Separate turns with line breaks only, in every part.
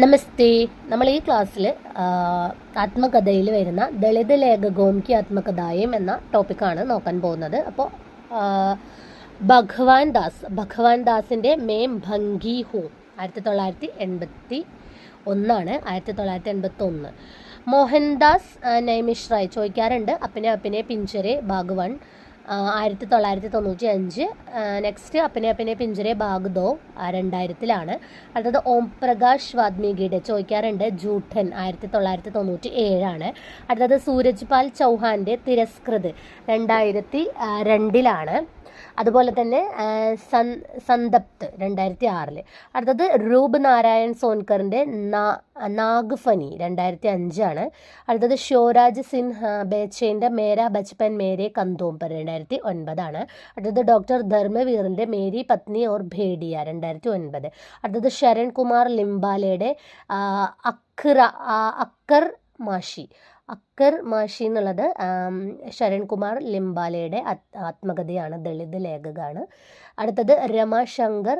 നമസ്തേ. നമ്മൾ ഈ ക്ലാസ്സിൽ ആത്മകഥയിൽ വരുന്ന ദളിത് ലേഖകോം കി ആത്മകഥായം എന്ന ടോപ്പിക്കാണ് നോക്കാൻ പോകുന്നത്. അപ്പോൾ ഭഗവാൻ ദാസിൻ്റെ മേം ഭംഗി ഹൂ 1981 മോഹൻദാസ് നൈമിഷ് റായ് ചോദിക്കാറുണ്ട്. അപ്പിനെ പിഞ്ചരെ ഭാഗവൺ 1995. നെക്സ്റ്റ് അപ്പിനെ പിഞ്ചരെ ഭാഗ് ദോ 2000. അടുത്തത് ഓം പ്രകാശ് വാത്മീകിയുടെ ചോദിക്കാറുണ്ട്. ജൂഠൻ 1997. അടുത്തത് സൂരജ് പാൽ ചൗഹാൻ്റെ തിരസ്കൃത് 2002. അതുപോലെ തന്നെ സന്തപ്ത് 2006. അടുത്തത് രൂപ് നാരായൺ സോൻകറിൻ്റെ നാഗ്ഫനി 2005. അടുത്തത് ഷോരാജ് സിൻഹ ബേച്ചേൻ്റെ മേരാ ബച്പൻ മേരെ കന്തോംപർ 2009. അടുത്തത് ഡോക്ടർ ധർമ്മവീറിൻ്റെ മേരി പത്നി ഓർ ഭേഡിയ 2009. അടുത്തത് ശരൺ കുമാർ ലിംബാലയുടെ അക്കർ മാഷി എന്നുള്ളത് ശരൺ കുമാർ ലിംബാലയുടെ ആത്മകഥയാണ്, ദളിത് ലേഖകമാണ്. അടുത്തത് രമാശങ്കർ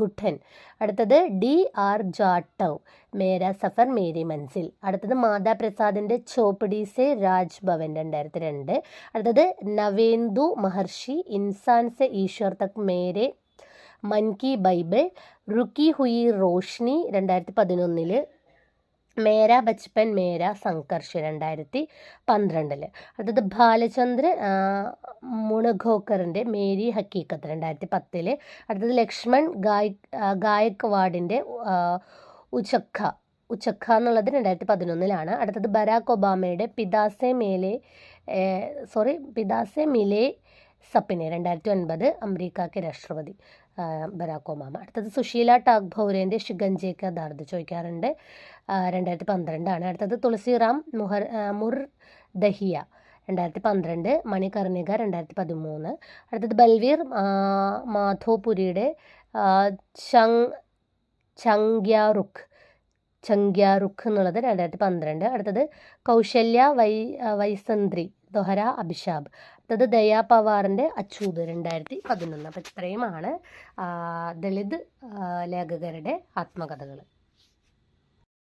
ഗുഠൻ. അടുത്തത് DR ജാട്ടവ് മേരാ സഫർ മേരി മൻസിൽ. അടുത്തത് മാതാപ്രസാദിൻ്റെ ചോപ്പടി സെ രാജ്ഭവൻ 2002. അടുത്തത് നവേന്ദു മഹർഷി ഇൻസാൻ സെ ഈശ്വർ തക് മേരെ മൻ കി ബൈബിൾ റുക്കി ഹുയി റോഷ്നി 2011. മേരാ ബച്പൻ മേരാ സംഘർഷ് 2012. അടുത്തത് ബാലചന്ദ്ര മുണഘോക്കറിൻ്റെ മേരി ഹക്കീക്കത്ത് 2010. അടുത്തത് ലക്ഷ്മൺ ഗായക്വാഡിൻ്റെ ഉച്ചക്ക എന്നുള്ളത് 2011. അടുത്തത് ബരാക് ഒബാമയുടെ പിതാസെ മിലെ സപ്പിനെ 2009. അമേരിക്കയ്ക്ക് രാഷ്ട്രപതി ബരാക് ഒബാമ. അടുത്തത് സുശീല ടാഗ്ഭൗരേൻ്റെ ഷിഗഞ്ചെ കാ ദർദ് ചോദിക്കാറുണ്ട്. 2012. അടുത്തത് തുളസിറാം മുർദഹിയ 2012. മണികർണിക 2013. അടുത്തത് ബൽവീർ മാധോപുരിയുടെ ചങ്ക്യാറുഖ് എന്നുള്ളത് 2012. അടുത്തത് കൗശല്യ വൈസന്ത്രി ദൊഹര അഭിഷാബ്. അടുത്തത് ദയാ പവാറിൻ്റെ അച്ചൂത് 2011. അപ്പോൾ ഇത്രയുമാണ് ദളിത് ലേഖകരുടെ ആത്മകഥകൾ.